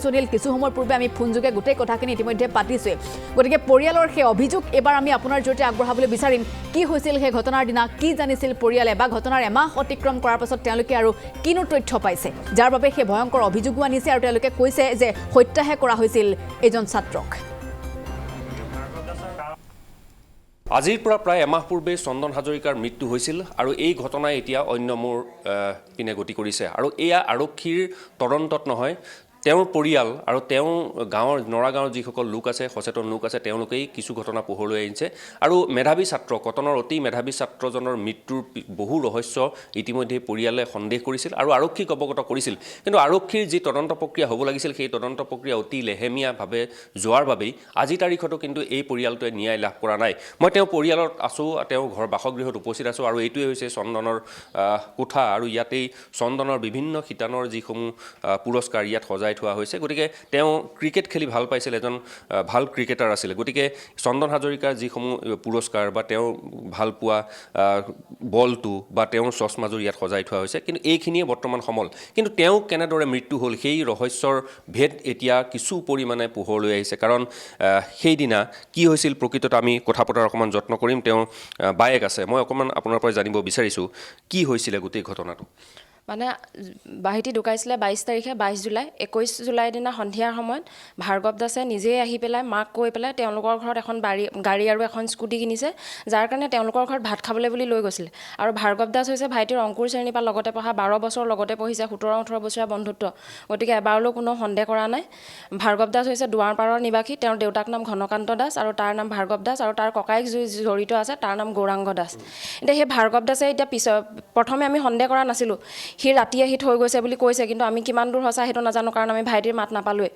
সুনীল কিছু সময় পূৰ্বে আমি ফোনযোগে গোটেই কথাখিনি ইতিমধ্যে পাতিছে গতিকে পৰিয়ালৰ সেই অভিযোগ এবাৰ আমি আপোনাৰ জৰিয়তে আগবঢ়াবলৈ বিচাৰিম কি হৈছিল সেই ঘটনাৰ দিনা কি জানিছিল পৰিয়ালে বা ঘটনাৰ এমাহ অতিক্ৰম কৰাৰ পাছত তেওঁলোকে আৰু কিনো তথ্য পাইছে যাৰ বাবে সেই ভয়ংকৰ অভিযোগো আনিছে আৰু তেওঁলোকে কৈছে যে হত্যাহে কৰা হৈছিল এজন ছাত্ৰক আজিৰ পৰা প্ৰায় এমাহ পূৰ্বে চন্দন হাজৰিকাৰ মৃত্যু হৈছিল আৰু এই ঘটনাই এতিয়া অন্য মোৰ পিনে গতি কৰিছে আৰু এয়া আৰক্ষীৰ তদন্তত নহয় তেওঁৰ পৰিয়াল আৰু তেওঁ গাঁৱৰ নৰাগাঁৱৰ যিসকল লোক আছে সচেতন লোক আছে তেওঁলোকেই কিছু ঘটনা পোহৰলৈ আনিছে আৰু মেধাৱী ছাত্ৰ কটনৰ অতি মেধাৱী ছাত্ৰজনৰ মৃত্যুৰ বহু ৰহস্য ইতিমধ্যে পৰিয়ালে সন্দেহ কৰিছিল আৰু আৰক্ষীক অৱগত কৰিছিল কিন্তু আৰক্ষীৰ যি তদন্ত প্ৰক্ৰিয়া হ'ব লাগিছিল সেই তদন্ত প্ৰক্ৰিয়া অতি লেহেমীয়াভাৱে যোৱাৰ বাবেই আজি তাৰিখতো কিন্তু এই পৰিয়ালটোৱে ন্যায় লাভ কৰা নাই মই তেওঁ পৰিয়ালত আছোঁ তেওঁ ঘৰ বাসগৃহত উপস্থিত আছোঁ আৰু এইটোৱে হৈছে চন্দনৰ কোঠা আৰু ইয়াতেই চন্দনৰ বিভিন্ন শিতানৰ যিসমূহ পুৰস্কাৰ ইয়াত সজাই থোৱা হৈছে গতিকে তেওঁ ক্ৰিকেট খেলি ভাল পাইছিল এজন ভাল ক্ৰিকেটাৰ আছিল গতিকে চন্দন হাজৰিকাৰ যিসমূহ পুৰস্কাৰ বা তেওঁ ভাল পোৱা বলটো বা তেওঁৰ চশমাযোৰ ইয়াত সজাই থোৱা হৈছে কিন্তু এইখিনিয়ে বৰ্তমান সমল কিন্তু তেওঁ কেনেদৰে মৃত্যু হ'ল সেই ৰহস্যৰ ভেদ এতিয়া কিছু পৰিমাণে পোহৰলৈ আহিছে কাৰণ সেইদিনা কি হৈছিল প্ৰকৃতত আমি কথা পতাৰ অকণমান যত্ন কৰিম তেওঁ বায়েক আছে মই অকণমান আপোনাৰ পৰা জানিব বিচাৰিছোঁ কি হৈছিলে গোটেই ঘটনাটো মানে বাহিতি ঢুকাইছিলে 22 তাৰিখে 22 জুলাই 21 জুলাইৰ দিনা সন্ধিয়াৰ সময়ত ভাৰ্গৱ দাসে নিজেই আহি পেলাই মাক কৈ পেলাই তেওঁলোকৰ ঘৰত এখন গাড়ী আৰু এখন স্কুটি কিনিছে যাৰ কাৰণে তেওঁলোকৰ ঘৰত ভাত খাবলৈ বুলি লৈ গৈছিলে আৰু ভাৰ্গৱ দাস হৈছে ভাইটিৰ অংকুৰ শ্ৰেণীৰ পৰা লগতে পঢ়া 12 বছৰ লগতে পঢ়িছে 17-18 বছৰীয়া বন্ধুত্ব গতিকে এবাৰলৈ কোনো সন্দেহ কৰা নাই ভাৰ্গৱ দাস হৈছে দুৱাৰপাৰৰ নিবাসী তেওঁৰ দেউতাক নাম ঘনকান্ত দাস আৰু তাৰ নাম ভাৰ্গৱ দাস আৰু তাৰ ককায়েক জড়িত আছে তাৰ নাম গৌৰাংগ দাস এতিয়া সেই ভাৰ্গৱ দাসে এতিয়া প্ৰথমে আমি সন্দেহ কৰা নাছিলোঁ সি ৰাতি আহি থৈ গৈছে বুলি কৈছে কিন্তু আমি কিমান দূৰ সঁচা সেইটো নাজানো কাৰণ আমি ভাইটিৰ মাত নাপালোৱে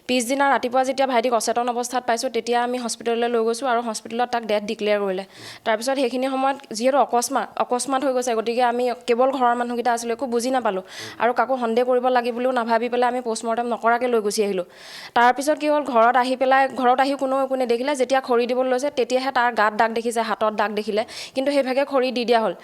পিছদিনা ৰাতিপুৱা যেতিয়া ভাইটিক অচেতন অৱস্থাত পাইছোঁ তেতিয়া আমি হস্পিটেললৈ লৈ গৈছোঁ আৰু হস্পিটেলত তাক ডেথ ডিক্লেয়াৰ কৰিলে তাৰপিছত সেইখিনি সময়ত যিহেতু অকস্মাত হৈ গৈছে গতিকে আমি কেৱল ঘৰৰ মানুহকেইটা আছিলোঁ একো বুজি নাপালোঁ আৰু কাকো সন্দেহ কৰিব লাগে বুলিও নাভাবি পেলাই আমি পষ্টমৰ্টেম নকৰাকৈ লৈ গুচি আহিলোঁ তাৰপিছত কি হ'ল ঘৰত আহি কোনো একো নেদেখিলে যেতিয়া খৰি দিবলৈ লৈছে তেতিয়াহে তাৰ গাত দাগ দেখিছে হাতত দাগ দেখিলে কিন্তু সেইভাগে খৰি দি দিয়া হ'ল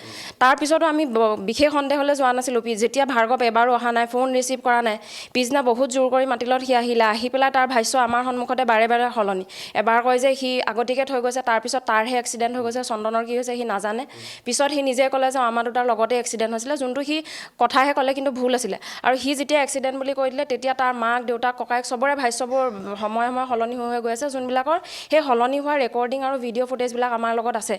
তাৰপিছতো আমি বিশেষ সন্দেহলৈ যোৱা নাছিলোঁ যেতিয়া ভাৰ্গৱ এবাৰো অহা নাই ফোন ৰিচিভ কৰা নাই পিছদিনা বহুত জোৰ কৰি মাতিলত সি আহি পেলাই তাৰ ভাষ্য আমাৰ সন্মুখতে বাৰে বাৰে সলনি এবাৰ কয় যে সি আগতীয়াকৈ থৈ গৈছে তাৰপিছত তাৰহে এক্সিডেণ্ট হৈ গৈছে চন্দনৰ কি হৈছে সি নাজানে পিছত সি নিজে ক'লে যে আমাৰ দুটাৰ লগতে এক্সিডেণ্ট হৈছিলে যোনটো সি কথাহে ক'লে কিন্তু ভুল আছিলে আৰু সি যেতিয়া এক্সিডেণ্ট বুলি কৈ দিলে তেতিয়া তাৰ মাক দেউতাক ককায়েক চবৰে ভাষ্যবোৰ সময়ে সলনি হৈ গৈ আছে যোনবিলাকৰ সেই সলনি হোৱা ৰেকৰ্ডিং আৰু ভিডিঅ' ফুটেজবিলাক আমাৰ লগত আছে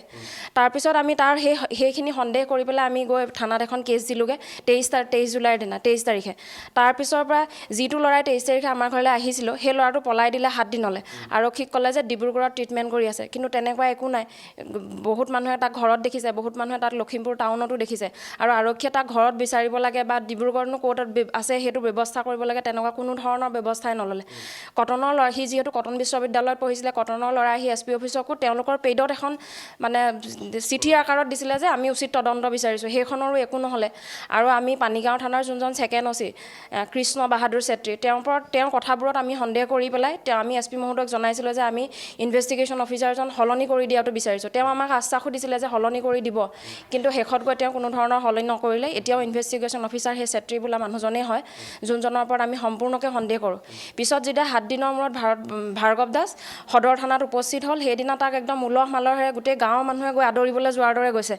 তাৰপিছত আমি তাৰ সেইখিনি সন্দেহ কৰি পেলাই আমি গৈ থানাত এখন কেছ দিলোঁগৈ 23 জুলাইৰ দিনা 23 তাৰিখে তাৰপিছৰ পৰা যিটো ল'ৰাই 23 তাৰিখে আমাৰ ঘৰলৈ আহিছিলোঁ সেই ল'ৰাটো পলাই দিলে 7 দিনলৈ আৰক্ষীক ক'লে যে ডিব্ৰুগড়ত ট্ৰিটমেণ্ট কৰি আছে কিন্তু তেনেকুৱা একো নাই বহুত মানুহে তাক ঘৰত দেখিছে বহুত মানুহে তাত লখিমপুৰ টাউনতো দেখিছে আৰু আৰক্ষীয়ে তাক ঘৰত বিচাৰিব লাগে বা ডিব্ৰুগড়নো ক'ত আছে সেইটো ব্যৱস্থা কৰিব লাগে তেনেকুৱা কোনো ধৰণৰ ব্যৱস্থাই নল'লে কটনৰ ল'ৰা সি যিহেতু কটন বিশ্ববিদ্যালয়ত পঢ়িছিলে কটনৰ ল'ৰা আহি SP অফিচকো তেওঁলোকৰ পেইডত এখন মানে চিঠিৰ আকাৰত দিছিলে যে আমি উচিত তদন্ত বিচাৰিছোঁ সেইখনৰো একো নহ'লে আৰু আমি পানীগাঁও থানাৰ যোনজন ছেকেণ্ড OC কৃষ্ণ বাহাদুৰ চেত্ৰী তেওঁৰ কথাবোৰত আমি সন্দেহ কৰি পেলাই আমি SP মহোদয়ক জনাইছিলোঁ যে আমি ইনভেষ্টিগেশ্যন অফিচাৰজন সলনি কৰি দিয়াটো বিচাৰিছোঁ তেওঁ আমাক আশ্বাসো দিছিলে যে সলনি কৰি দিব কিন্তু শেষত গৈ তেওঁ কোনো ধৰণৰ সলনি নকৰিলে এতিয়াও ইনভেষ্টিগেশ্যন অফিচাৰ সেই চেত্ৰী বোলা মানুহজনেই হয় যোনজনৰ ওপৰত আমি সম্পূৰ্ণকৈ সন্দেহ কৰোঁ পিছত যেতিয়া 7 দিনৰ মূৰত ভাৰ্গৱ দাস সদৰ থানাত উপস্থিত হ'ল সেইদিনা তাক একদম উলহ মালহেৰে গোটেই গাঁৱৰ মানুহে গৈ আদৰিবলৈ যোৱাৰ দৰে গৈছে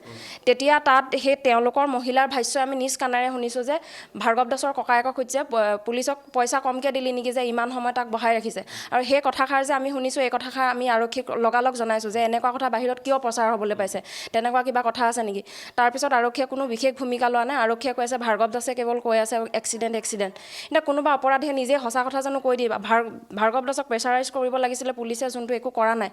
তেতিয়া তাত সেই তেওঁলোকৰ মহিলাৰ ভাষ্য আমি নিজ কাণেৰে শুনিছোঁ যে ভাৰ্গৱ দাসৰ ককায়েকক সুধিছে পুলিচক পইচা কমকৈ দিলি নেকি যে ইমান সময় তাক বহাই ৰাখিছে আৰু সেই কথাষাৰ যে আমি শুনিছোঁ এই কথাষাৰ আমি আৰক্ষীক লগালগ জনাইছোঁ যে এনেকুৱা কথা বাহিৰত কিয় প্ৰচাৰ হ'বলৈ পাইছে তেনেকুৱা কিবা কথা আছে নেকি তাৰপিছত আৰক্ষীয়ে কোনো বিশেষ ভূমিকা লোৱা নাই আৰক্ষীয়ে কৈছে ভাৰ্গৱ দাসে কেৱল কৈ আছে এক্সিডেণ্ট এতিয়া কোনোবা অপৰাধীয়ে নিজে সঁচা কথা জানো কৈ দিয়ে ভাৰ্গৱ দাসক প্ৰেছাৰাইজ কৰিব লাগিছিলে পুলিচে যোনটো একো কৰা নাই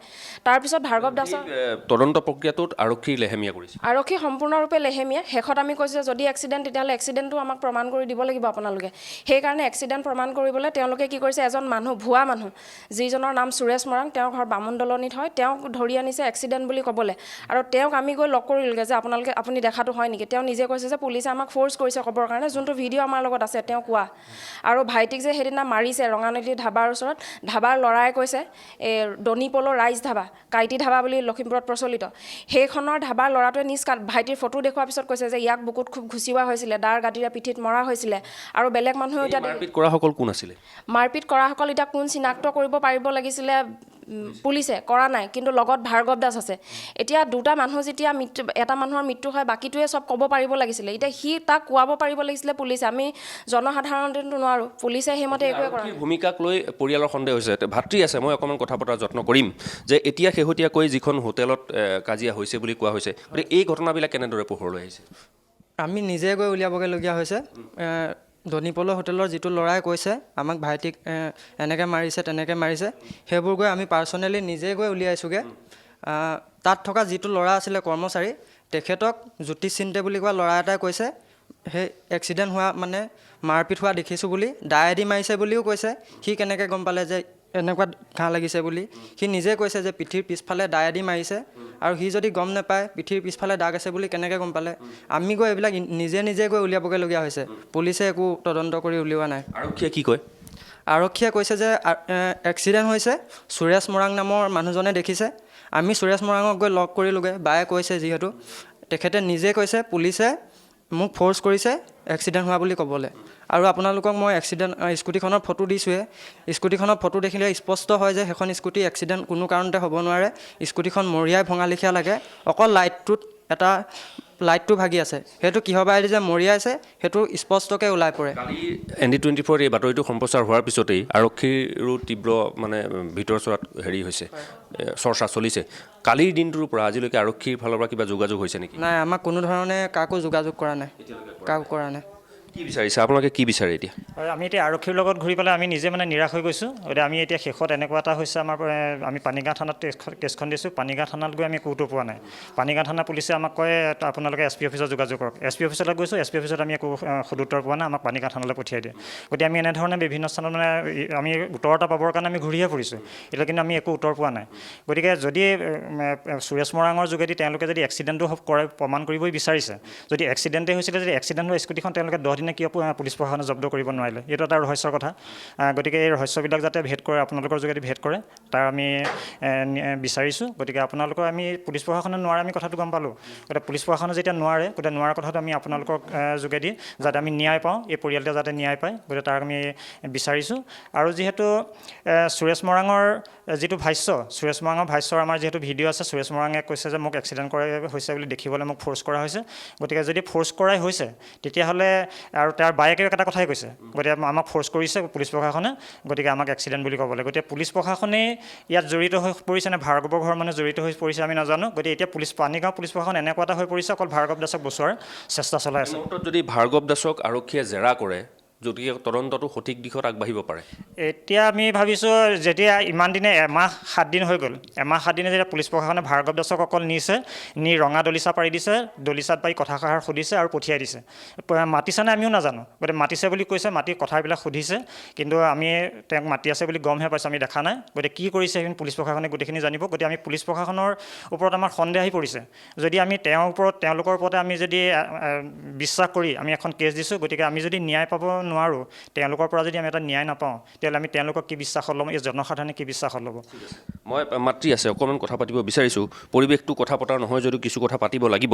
তাৰপিছত ভাৰ্গৱ দাসৰ তদন্ত প্ৰক্ৰিয়াটোত আৰক্ষী লেহেমীয়া কৰিছে আৰক্ষী সম্পূৰ্ণৰূপে লেহেমীয়া শেষত আমি কৈছোঁ যে যদি এক্সিডেণ্ট তেতিয়াহ'লে এক্সিডেণ্টটো আমাক প্ৰমাণ কৰি দিব লাগিব আপোনালোকে সেইকাৰণে এক্সিডেণ্ট প্ৰমাণ কৰিবলৈ তেওঁলোকে কি কৰিছে এজন মানুহ ভুৱা মানুহ যিজনৰ নাম সুৰেশ মৰাং তেওঁৰ ঘৰ বামুণ দলনিত হয় তেওঁক ধৰি আনিছে এক্সিডেণ্ট বুলি ক'বলৈ আৰু তেওঁক আমি গৈ লগ কৰিলোগৈ যে আপুনি দেখাটো হয় নেকি তেওঁ নিজে কৈছে যে পুলিচে আমাক ফ'ৰ্চ কৰিছে ক'বৰ কাৰণে যোনটো ভিডিঅ' আমাৰ লগত আছে তেওঁ কোৱা আৰু ভাইটিক যে সেইদিনা মাৰিছে ৰঙানদী ধাবাৰ ওচৰত ধাবাৰ ল'ৰাই কৈছে এই দনিপলৰ ৰাইজ ধাবা কাইটি ধাবা বুলি লখিমপুৰত প্ৰচলিত সেইখনৰ ধাবাৰ ল'ৰাটোৱে নিজ ভাইটিৰ ফটো দেখুৱাৰ পিছত কৈছে যে ইয়াক বুকুত খুব ঘুচিওৱা হৈছিলে দাৰ গাঁতিৰে পিঠিত মৰা হৈছিলে আৰু বেলেগ মানুহেও এতিয়া মাৰপিট কৰাসকল কোন আছিলে মাৰপিট কৰাসকল এতিয়া কোন চিনাক্ত কৰিব পাৰিব লাগিছিলে পুলিচে কৰা নাই কিন্তু লগত ভাৰ্গৱ দাস আছে এতিয়া দুটা মানুহ যেতিয়া মৃত্যু এটা মানুহৰ মৃত্যু হয় বাকীটোৱে চব ক'ব পাৰিব লাগিছিলে এতিয়া সি তাক কোৱাব পাৰিব লাগিছিলে পুলিচে আমি জনসাধাৰণতেতো নোৱাৰোঁ পুলিচে সেইমতে একোৱে কৰা নাই ভূমিকাক লৈ পৰিয়ালৰ সন্দেহ হৈছে ভাতৃ আছে মই অকণমান কথা পতাৰ যত্ন কৰিম যে এতিয়া শেহতীয়াকৈ যিখন হোটেলত কাজিয়া হৈছে বুলি কোৱা হৈছে গতিকে এই ঘটনাবিলাক কেনেদৰে পোহৰলৈ আহিছে আমি নিজে গৈ উলিয়াবগৈলগীয়া হৈছে ধনীপলৰ হোটেলৰ যিটো ল'ৰাই কৈছে আমাক ভাইটিক এনেকৈ মাৰিছে তেনেকৈ মাৰিছে সেইবোৰ গৈ আমি পাৰ্চনেলি নিজে গৈ উলিয়াইছোঁগৈ তাত থকা যিটো ল'ৰা আছিলে কৰ্মচাৰী তেখেতক জ্যোতিষ চিন্তে বুলি কোৱা ল'ৰা এটাই কৈছে সেই এক্সিডেণ্ট হোৱা মানে মাৰপিট হোৱা দেখিছোঁ বুলি দায়েদি মাৰিছে বুলিও কৈছে সি কেনেকৈ গম পালে যে এনেকুৱা ঘাঁ লাগিছে বুলি সি নিজে কৈছে যে পিঠিৰ পিছফালে দায়েদি মাৰিছে আৰু সি যদি গম নাপায় পিঠিৰ পিছফালে দাগ আছে বুলি কেনেকৈ গম পালে আমি গৈ এইবিলাক নিজে গৈ উলিয়াবগৈলগীয়া হৈছে পুলিচে একো তদন্ত কৰি উলিওৱা নাই আৰক্ষীয়ে কি কয় আৰক্ষীয়ে কৈছে যে এক্সিডেণ্ট হৈছে সুৰেশ মৰাং নামৰ মানুহজনে দেখিছে আমি সুৰেশ মৰাঙক গৈ লগ কৰিলোগৈ বায়ে কৈছে যিহেতু তেখেতে নিজে কৈছে পুলিচে মোক ফ'ৰ্চ কৰিছে এক্সিডেণ্ট হোৱা বুলি ক'বলৈ আৰু আপোনালোকক মই স্কুটিখনৰ ফটো দিছোঁহে স্কুটিখনৰ ফটো দেখিলে স্পষ্ট হয় যে সেইখন স্কুটি এক্সিডেণ্ট কোনো কাৰণতে হ'ব নোৱাৰে স্কুটিখন মৰিয়াই ভঙা লেখীয়া লাগে অকল লাইটটো ভাগি আছে সেইটো কিহৰ বাহিৰে যে মৰিয়াইছে সেইটো স্পষ্টকৈ ওলাই পৰে কালি ND24 এই বাতৰিটো সম্প্ৰচাৰ হোৱাৰ পিছতেই আৰক্ষীৰো তীব্ৰ মানে ভিতৰ চৰাত হেৰি হৈছে চৰ্চা চলিছে কালিৰ দিনটোৰ পৰা আজিলৈকে আৰক্ষীৰ ফালৰ পৰা কিবা যোগাযোগ হৈছে নেকি নাই আমাক কোনো ধৰণে কাকো যোগাযোগ কৰা নাই কাকো কৰা নাই কি বিচাৰিছে আপোনালোকে কি বিচাৰে এতিয়া আমি এতিয়া আৰক্ষীৰ লগত ঘূৰি পেলাই আমি নিজে মানে নিৰাশ হৈ গৈছোঁ গতিকে আমি এতিয়া শেষত এনেকুৱা এটা হৈছে আমাৰ আমি পানীগাঁও থানাত কেছখন দিছোঁ পানীগাঁও থানাত গৈ আমি ক'তো পোৱা নাই পানীগাঁও থানা পুলিচে আমাক কয় আপোনালোকে SP অফিচত যোগাযোগ কৰক SP অফিচলৈ গৈছোঁ SP অফিচত আমি একো সদুত্তৰ পোৱা নাই আমাক পানীগাঁও থানালৈ পঠিয়াই দিয়ে গতিকে আমি এনেধৰণে বিভিন্ন স্থানত মানে আমি উত্তৰ এটা পাবৰ কাৰণে আমি ঘূৰিহে ফুৰিছোঁ এতিয়া কিন্তু আমি একো উত্তৰ পোৱা নাই গতিকে যদি সুৰেশ মৰাঙৰ যোগেদি তেওঁলোকে যদি এক্সিডেণ্টটো কৰে প্ৰমাণ কৰিবই বিচাৰিছে যদি এক্সিডেণ্টেই হৈছিলে যদি এক্সিডেণ্ট হোৱা স্কুটিখন তেওঁলোকে 10 দিনে কিয় পুলিচ প্ৰশাসনে জব্দ কৰিব নোৱাৰিলে এইটো এটা ৰহস্যৰ কথা গতিকে এই ৰহস্যবিলাক যাতে ভেদ কৰে আপোনালোকৰ যোগেদি ভেদ কৰে তাৰ আমি বিচাৰিছোঁ গতিকে আপোনালোকৰ আমি পুলিচ প্ৰশাসনে নোৱাৰে আমি কথাটো গম পালোঁ গতিকে পুলিচ প্ৰশাসনে যেতিয়া নোৱাৰে গতিকে নোৱাৰা কথাটো আমি আপোনালোকৰ যোগেদি যাতে আমি ন্যায় পাওঁ এই পৰিয়ালটোৱে যাতে ন্যায় পায় গতিকে তাক আমি বিচাৰিছোঁ আৰু যিহেতু সুৰেশ মৰাঙৰ যিটো ভাষ্য সুৰেশ মৰাঙৰ ভাষ্যৰ আমাৰ যিহেতু ভিডিঅ' আছে সুৰেশ মৰাঙে কৈছে যে মোক এক্সিডেণ্ট কৰা হৈছে বুলি দেখিবলৈ মোক ফ'ৰ্চ কৰা হৈছে গতিকে যদি ফ'ৰ্চ কৰাই হৈছে তেতিয়াহ'লে আৰু তাৰ বায়েকেও এটা কথাই কৈছে গতিকে আমাক ফ'ৰ্চ কৰিছে পুলিচ প্ৰশাসনে গতিকে আমাক এক্সিডেণ্ট বুলি ক'বলৈ গতিকে পুলিচ প্ৰশাসনেই ইয়াত জড়িত হৈ পৰিছে নে ভাৰ্গৱৰ ঘৰৰ মানে জড়িত হৈ পৰিছে আমি নাজানো গতিকে এতিয়া পানীগাঁও পুলিচ প্ৰশাসন এনেকুৱা এটা হৈ পৰিছে অকল ভাৰ্গৱ দাসক বচোৱাৰ চেষ্টা চলাই আছে যদি ভাৰ্গৱ দাসক আৰক্ষীয়ে জেৰা কৰে যদিহে তদন্তটো সঠিক দিশত আগবাঢ়িব পাৰে এতিয়া আমি ভাবিছোঁ যেতিয়া ইমান দিনে এমাহ 7 দিন হৈ গ'ল এমাহ 7 দিনে যেতিয়া পুলিচ প্ৰশাসনে ভাৰ্গৱ দাসক অকল নিছে নি ৰঙা দলিচা পাৰি দিছে দলিচাত পাৰি কথাষাৰ সুধিছে আৰু পঠিয়াই দিছে মাতিছেনে আমিও নাজানো গতিকে মাতিছে বুলি কৈছে মাতি কথাবিলাক সুধিছে কিন্তু আমি তেওঁক মাতি আছে বুলি গমহে পাইছোঁ আমি দেখা নাই গতিকে কি কৰিছে সেইখিনি পুলিচ প্ৰশাসনে গোটেইখিনি জানিব গতিকে আমি পুলিচ প্ৰশাসনৰ ওপৰত আমাৰ সন্দেহ আহি পৰিছে যদি আমি তেওঁলোকৰ ওপৰতে আমি যদি বিশ্বাস কৰি আমি এখন কেছ দিছোঁ গতিকে আমি যদি ন্যায় পাব নোৱাৰোঁ তেওঁলোকৰ পৰা যদি আমি এটা ন্যায় নাপাওঁ তেতিয়াহ'লে আমি তেওঁলোকক কি বিশ্বাসত ল'ম এই জনসাধাৰণে কি বিশ্বাসত ল'ব মই মাতৃ আছে অকণমান কথা পাতিব বিচাৰিছোঁ পৰিৱেশটো কথা পতাৰ নহয় যদিও কিছু কথা পাতিব লাগিব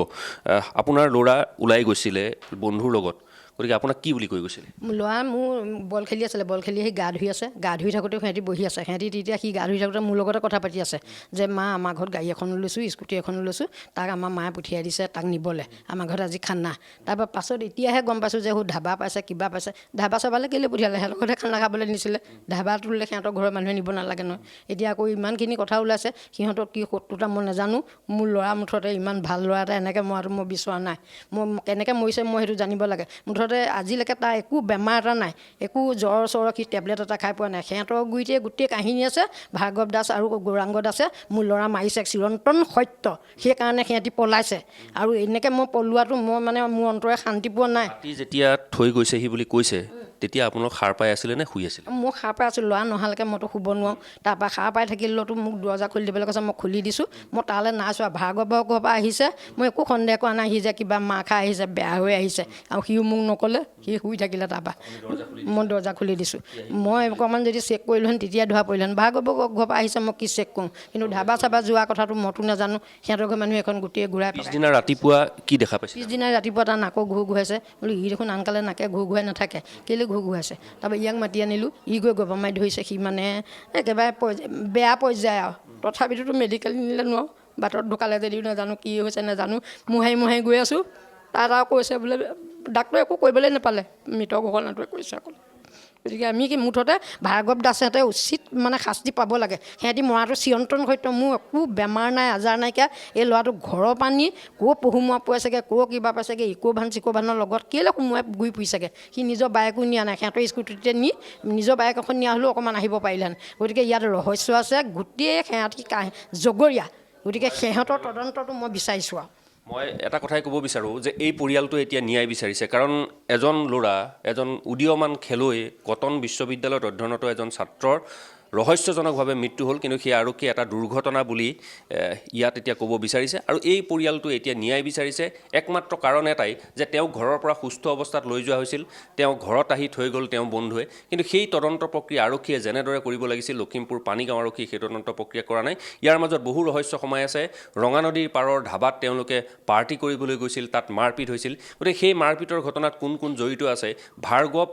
আপোনাৰ ল'ৰা ওলাই গৈছিলে বন্ধুৰ লগত গতিকে আপোনাক কি বুলি কৈ গৈছিলে ল'ৰা মোৰ বল খেলি আছিলে বল খেলি আহি গা ধুই আছে গা ধুই থাকোঁতে সিহঁতি বহি আছে সিহঁতি তেতিয়া সি গা ধুই থাকোঁতে মোৰ লগতে কথা পাতি আছে যে মা আমাৰ ঘৰত গাড়ী এখনো লৈছোঁ স্কুটি এখনো লৈছোঁ তাক আমাৰ মায়ে পঠিয়াই দিছে তাক নিবলৈ আমাৰ ঘৰত আজি খানা তাৰপৰা পাছত এতিয়াহে গম পাইছোঁ যে ধাবা পাইছে কিবা পাইছে ধাবা চাবালৈ কেলৈ পঠিয়ালে সিহঁতৰ ঘৰতে খানা খাবলৈ নিছিলে ধাবাটো ল'লে সিহঁতৰ ঘৰৰ মানুহে নিব নালাগে নহয় এতিয়া আকৌ ইমানখিনি কথা ওলাইছে সিহঁতক কি শত্ৰুতা মই নাজানো মোৰ ল'ৰা মুঠতে ইমান ভাল ল'ৰা এটা এনেকৈ মৰাটো মই বিচৰা নাই মই কেনেকৈ মৰিছে মই সেইটো জানিব লাগে মুঠতে আজিলৈকে তাৰ একো বেমাৰ এটা নাই একো জ্বৰ চৰ সি টেবলেট এটা খাই পোৱা নাই সিহঁতৰ গুৰিতে গোটেই কাহিনী আছে ভাৰ্গৱ দাস আৰু গৌৰাংগ দাসে মোৰ ল'ৰা মাৰিছে চিৰন্তন সত্য সেইকাৰণে সিহঁতি পলাইছে আৰু এনেকৈ মই পলোৱাটো মই মানে মোৰ অন্তৰে শান্তি পোৱা নাই যেতিয়া থৈ গৈছেহি বুলি কৈছে তেতিয়া আপোনালোক সাৰ পাই আছিলে নে শুই আছিলে? মই সাৰ পাই আছোঁ, ল'ৰা নহালৈকে মইতো শুব নোৱাৰোঁ। তাৰপৰা সাৰ পাই থাকিলেতো মোক দৰজা খুলি দিবলৈ কৈছে, মই খুলি দিছোঁ। মই তালৈ নাই চোৱা, ভাৰ্গৱৰ ঘৰৰ পৰা আহিছে, মই একো সন্দেহ কৰা নাই সি যে কিবা মাৰ খাই আহিছে, বেয়া হৈ আহিছে, আৰু সিও মোক নক'লে, সি শুই থাকিলে। তাৰপৰা মই দৰজা খুলি দিছোঁ। মই অকণমান যদি চেক কৰিলোহেঁতেন তেতিয়া ধৰা পৰিলোহেঁতেন। ভাৰ্গৱৰ ঘৰৰ পৰা আহিছে, মই কি চেক কৰোঁ, কিন্তু ধাবা চাবা যোৱা কথাটো মইতো নাজানো। সিহঁতৰ ঘৰ মানুহে এখন গোটেই ঘূৰাই পেলাই। পিছদিনা ৰাতিপুৱা কি দেখা পাইছে? পিছদিনা ৰাতিপুৱা তাৰ নাকৰ ঘূৰ ঘূৰাইছে। বোলো ই দেখোন আনকালে নাকে ঘূৰ ঘূৰাই নাথাকে, কেলৈ ঘূৰ ঘূৰাইছে? তাৰপৰা ইয়াক মাতি আনিলোঁ, ই গৈ গৰপা মাৰি ধৰিছে। সি মানে একেবাৰে বেয়া পৰ্যায় আৰু, তথাপিতো মেডিকেল নিলে নোৱাৰোঁ। বাটত ঢুকালে যদিও নাজানো, কি হৈছে নাজানো, মোহাৰি গৈ আছোঁ। তাত আৰু কৈছে বোলে ডাক্তৰে একো কৰিবলৈ নাপালে, মৃত ঘটনাটোৱে কৈছে অকল। গতিকে আমি কি মুঠতে ভাৰ্গৱ দাসহঁতে উচিত মানে শাস্তি পাব লাগে। সিহঁতি মৰাটো চিৰন্তন সত্য। মোৰ একো বেমাৰ নাই, আজাৰ নাইকিয়া। এই ল'ৰাটো ঘৰৰ পানী ক'ৰ পহুমোৱা পাইছেগৈ, ক'ৰ কিবা পাইছেগৈ, চিকোভানৰ লগত কেলৈ সোমোৱাই ঘূৰি ফুৰিছেগৈ। সি নিজৰ বাইকো নিয়া নাই, সিহঁতৰ স্কুটিতে নি নিজৰ বাইক এখন নিয়া হ'লেও অকণমান আহিব পাৰিলেহেঁতেন। গতিকে ইয়াত ৰহস্য আছে, গোটেই সিহঁতি জগৰীয়া। গতিকে সিহঁতৰ তদন্তটো মই বিচাৰিছোঁ আৰু। মই এটা কথাই ক'ব বিচাৰোঁ যে এই পৰিয়ালটোৱে এতিয়া ন্যায় বিচাৰিছে, কাৰণ এজন ল'ৰা, এজন উদীয়মান খেলুৱৈ, কটন বিশ্ববিদ্যালয়ত অধ্যয়নৰত এজন ছাত্ৰৰ ৰহস্যজনকভাৱে মৃত্যু হ'ল, কিন্তু সেই আৰক্ষীয়ে এটা দুৰ্ঘটনা বুলি ইয়াত এতিয়া ক'ব বিচাৰিছে। আৰু এই পৰিয়ালটোৱে এতিয়া ন্যায় বিচাৰিছে একমাত্ৰ কাৰণ এটাই, যে তেওঁক ঘৰৰ পৰা সুস্থ অৱস্থাত লৈ যোৱা হৈছিল, তেওঁ ঘৰত আহি থৈ গ'ল তেওঁ বন্ধুৱে, কিন্তু সেই তদন্ত প্ৰক্ৰিয়া আৰক্ষীয়ে যেনেদৰে কৰিব লাগিছিল লখিমপুৰ পানীগাঁও আৰক্ষীয়ে সেই তদন্ত প্ৰক্ৰিয়া কৰা নাই। ইয়াৰ মাজত বহু ৰহস্য সোমাই আছে। ৰঙানদীৰ পাৰৰ ধাবাত তেওঁলোকে পাৰ্টি কৰিবলৈ গৈছিল, তাত মাৰপিট হৈছিল। গতিকে সেই মাৰপিটৰ ঘটনাত কোন কোন জড়িত আছে, ভাৰ্গৱ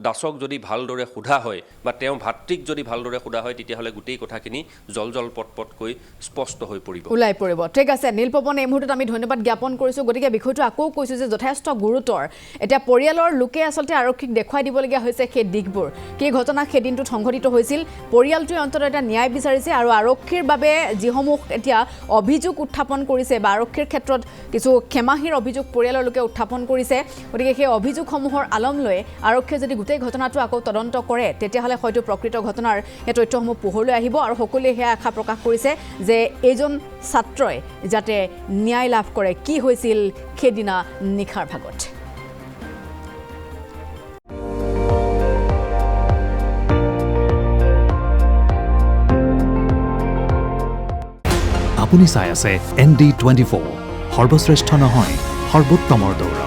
দাসক যদি ভালদৰে সোধা হয় বা তেওঁ ভাতৃক যদি ভালদৰে সোধা হয়, তেতিয়াহ'লে গোটেই কথাখিনি জল পটকৈ স্পষ্ট হৈ পৰিব, ওলাই পৰিব। ঠিক আছে নীলপৱন, এই মুহূৰ্তত আমি ধন্যবাদ জ্ঞাপন কৰিছোঁ। গতিকে বিষয়টো আকৌ কৈছোঁ যে যথেষ্ট গুৰুতৰ। এতিয়া পৰিয়ালৰ লোকে আচলতে আৰক্ষীক দেখুৱাই দিবলগীয়া হৈছে সেই দিশবোৰ, কি ঘটনা সেইদিনটোত সংঘটিত হৈছিল। পৰিয়ালটোৱে অন্ততঃ এটা ন্যায় বিচাৰিছে, আৰু আৰক্ষীৰ বাবে যিসমূহ এতিয়া অভিযোগ উত্থাপন কৰিছে বা আৰক্ষীৰ ক্ষেত্ৰত কিছু ক্ষমাহীৰ অভিযোগ পৰিয়ালৰ লোকে উত্থাপন কৰিছে। গতিকে সেই অভিযোগসমূহৰ আলম লৈ আৰক্ষীয়ে যদি গোটেই ঘটনাটো আকৌ তদন্ত কৰে, তেতিয়াহ'লে হয়তো প্ৰকৃত ঘটনাৰ এই তথ্যসমূহ পোহৰলৈ আহিব। আৰু সকলোৱে সেয়া আশা প্ৰকাশ কৰিছে যে এইজন ছাত্ৰই যাতে ন্যায় লাভ কৰে, কি হৈছিল সেইদিনা নিশাৰ ভাগত। আপুনি চাই আছে ND24, সৰ্বশ্ৰেষ্ঠ নহয় সৰ্বোত্তমৰ দৌৰ।